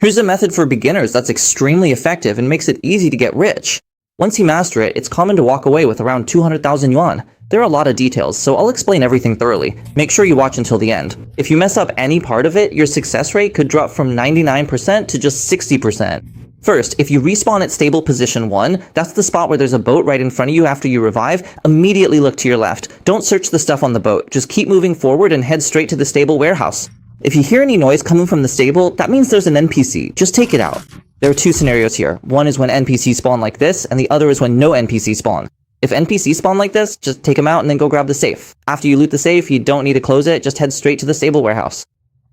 Here's a method for beginners that's extremely effective and makes it easy to get rich. Once you master it, it's common to walk away with around 200,000 yuan. There are a lot of details, so I'll explain everything thoroughly. Make sure you watch until the end. If you mess up any part of it, your success rate could drop from 99% to just 60%. First, if you respawn at stable position 1, that's the spot where there's a boat right in front of you after you revive, immediately look to your left. Don't search the stuff on the boat, just keep moving forward and head straight to the stable warehouse. If you hear any noise coming from the stable, that means there's an NPC. Just take it out. There are two scenarios here. One is when NPCs spawn like this, and the other is when no NPC spawn. If NPCs spawn like this, just take them out and then go grab the safe. After you loot the safe, you don't need to close it, just head straight to the stable warehouse.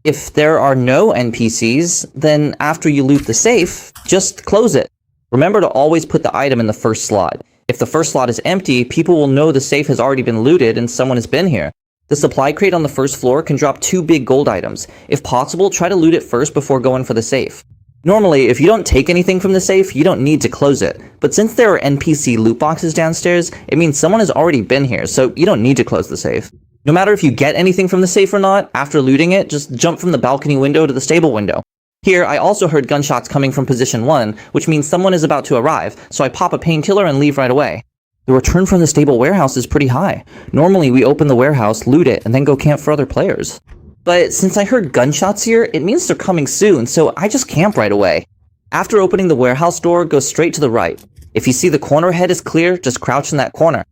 If there are no NPCs, then after you loot the safe, just close it. Remember to always put the item in the first slot. If the first slot is empty, people will know the safe has already been looted and someone has been here. The supply crate on the first floor can drop 2 big gold items. If possible, try to loot it first before going for the safe. Normally, if you don't take anything from the safe, you don't need to close it. But since there are NPC loot boxes downstairs, it means someone has already been here, so you don't need to close the safe. No matter if you get anything from the safe or not, after looting it, just jump from the balcony window to the stable window. Here, I also heard gunshots coming from position 1, which means someone is about to arrive, so I pop a painkiller and leave right away. The return from the stable warehouse is pretty high. Normally, we open the warehouse, loot it, and then go camp for other players. But since I heard gunshots here, it means they're coming soon, so I just camp right away. After opening the warehouse door, go straight to the right. If you see the corner ahead is clear, just crouch in that corner.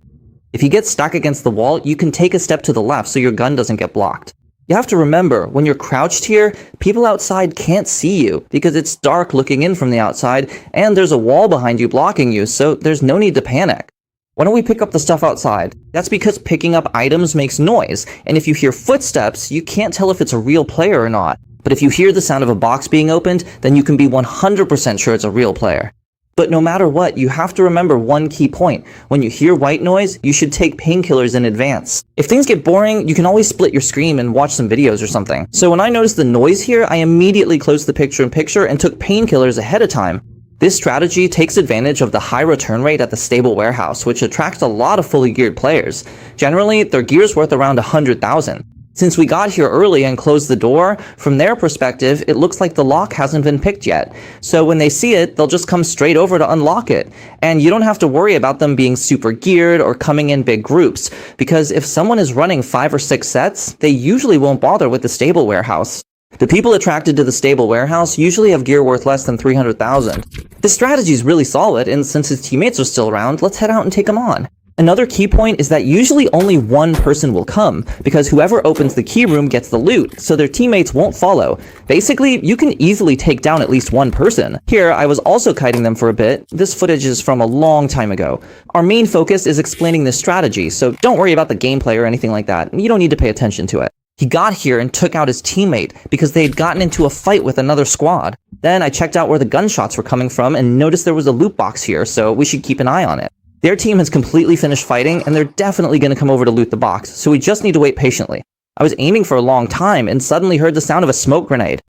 If you get stuck against the wall, you can take a step to the left so your gun doesn't get blocked. You have to remember, when you're crouched here, people outside can't see you because it's dark looking in from the outside, and there's a wall behind you blocking you, so there's no need to panic. Why don't we pick up the stuff outside? That's because picking up items makes noise, and if you hear footsteps, you can't tell if it's a real player or not. But if you hear the sound of a box being opened, then you can be 100% sure it's a real player. But no matter what, you have to remember one key point. When you hear white noise, you should take painkillers in advance. If things get boring, you can always split your screen and watch some videos or something. So when I noticed the noise here, I immediately closed the picture-in-picture and took painkillers ahead of time. This strategy takes advantage of the high return rate at the stable warehouse, which attracts a lot of fully geared players. Generally, their gear's worth around 100,000. Since we got here early and closed the door, from their perspective, it looks like the lock hasn't been picked yet. So when they see it, they'll just come straight over to unlock it. And you don't have to worry about them being super geared or coming in big groups, because if someone is running 5 or 6 sets, they usually won't bother with the stable warehouse. The people attracted to the stable warehouse usually have gear worth less than 300,000. This strategy is really solid, and since his teammates are still around, let's head out and take them on. Another key point is that usually only one person will come, because whoever opens the key room gets the loot, so their teammates won't follow. Basically, you can easily take down at least one person. Here, I was also kiting them for a bit. This footage is from a long time ago. Our main focus is explaining this strategy, so don't worry about the gameplay or anything like that. You don't need to pay attention to it. He got here and took out his teammate because they had gotten into a fight with another squad. Then I checked out where the gunshots were coming from and noticed there was a loot box here, so we should keep an eye on it. Their team has completely finished fighting, and they're definitely going to come over to loot the box, so we just need to wait patiently. I was aiming for a long time and suddenly heard the sound of a smoke grenade.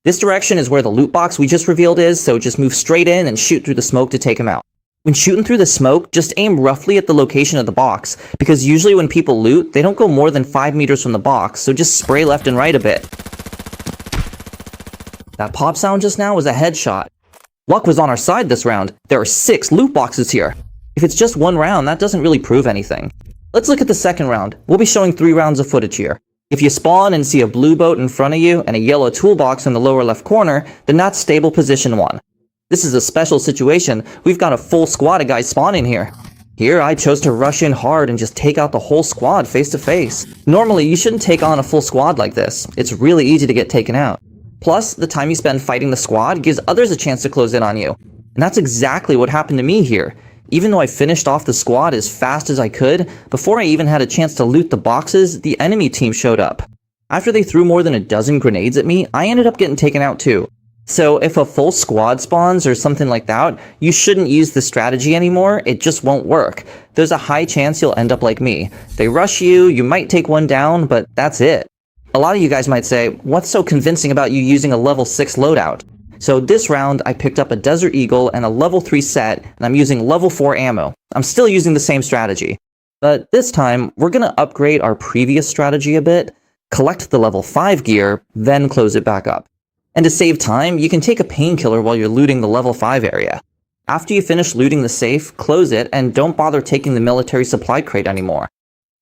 This direction is where the loot box we just revealed is, so just move straight in and shoot through the smoke to take him out. When shooting through the smoke, just aim roughly at the location of the box, because usually when people loot, they don't go more than 5 meters from the box, so just spray left and right a bit. That pop sound just now was a headshot. Luck was on our side this round. There are 6 loot boxes here. If it's just one round, that doesn't really prove anything. Let's look at the second round. We'll be showing 3 rounds of footage here. If you spawn and see a blue boat in front of you and a yellow toolbox in the lower left corner, then that's stable position 1. This is a special situation. We've got a full squad of guys spawning here. Here, I chose to rush in hard and just take out the whole squad face to face. Normally, you shouldn't take on a full squad like this. It's really easy to get taken out. Plus, the time you spend fighting the squad gives others a chance to close in on you. And that's exactly what happened to me here. Even though I finished off the squad as fast as I could, before I even had a chance to loot the boxes, the enemy team showed up. After they threw more than a dozen grenades at me, I ended up getting taken out too. So if a full squad spawns or something like that, you shouldn't use this strategy anymore. It just won't work. There's a high chance you'll end up like me. They rush you, you might take one down, but that's it. A lot of you guys might say, what's so convincing about you using a level 6 loadout? So this round, I picked up a Desert Eagle and a level 3 set, and I'm using level 4 ammo. I'm still using the same strategy. But this time, we're gonna upgrade our previous strategy a bit. collect the level 5 gear, then close it back up. And to save time, you can take a painkiller while you're looting the level 5 area. After you finish looting the safe, close it, and don't bother taking the military supply crate anymore.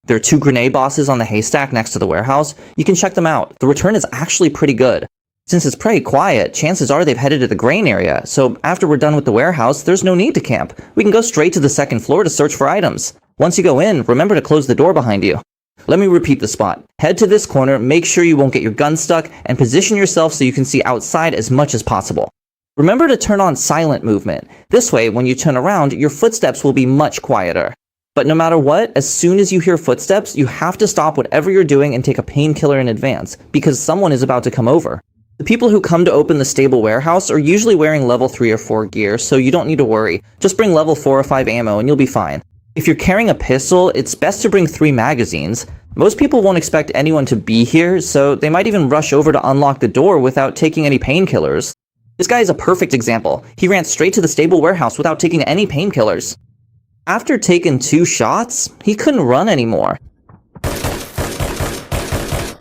There are 2 grenade bosses on the haystack next to the warehouse. You can check them out. The return is actually pretty good. Since it's pretty quiet, chances are they've headed to the grain area, so after we're done with the warehouse, there's no need to camp. We can go straight to the 2nd floor to search for items. Once you go in, remember to close the door behind you. Let me repeat the spot. Head to this corner, make sure you won't get your gun stuck, and position yourself so you can see outside as much as possible. Remember to turn on silent movement. This way, when you turn around, your footsteps will be much quieter. But no matter what, as soon as you hear footsteps, you have to stop whatever you're doing and take a painkiller in advance, because someone is about to come over. The people who come to open the stable warehouse are usually wearing level 3 or 4 gear, so you don't need to worry. Just bring level 4 or 5 ammo and you'll be fine. If you're carrying a pistol, it's best to bring 3 magazines. Most people won't expect anyone to be here, so they might even rush over to unlock the door without taking any painkillers. This guy is a perfect example. He ran straight to the stable warehouse without taking any painkillers. After taking 2 shots, he couldn't run anymore.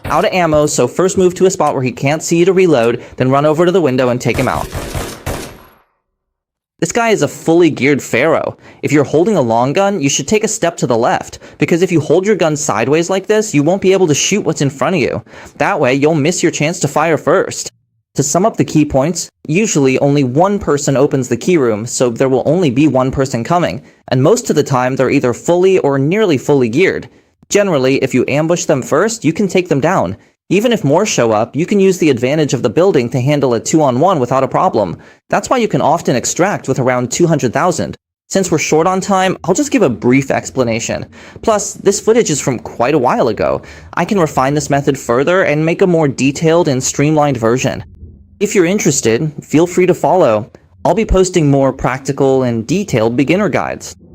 Out of ammo, so first move to a spot where he can't see you to reload, then run over to the window and take him out. This guy is a fully geared pharaoh. If you're holding a long gun, you should take a step to the left, because if you hold your gun sideways like this, you won't be able to shoot what's in front of you. That way, you'll miss your chance to fire first. To sum up the key points, usually only one person opens the key room, so there will only be one person coming, and most of the time they're either fully or nearly fully geared. Generally, if you ambush them first, you can take them down. Even if more show up, you can use the advantage of the building to handle a 2-on-1 without a problem. That's why you can often extract with around 200,000. Since we're short on time, I'll just give a brief explanation. Plus, this footage is from quite a while ago. I can refine this method further and make a more detailed and streamlined version. If you're interested, feel free to follow. I'll be posting more practical and detailed beginner guides.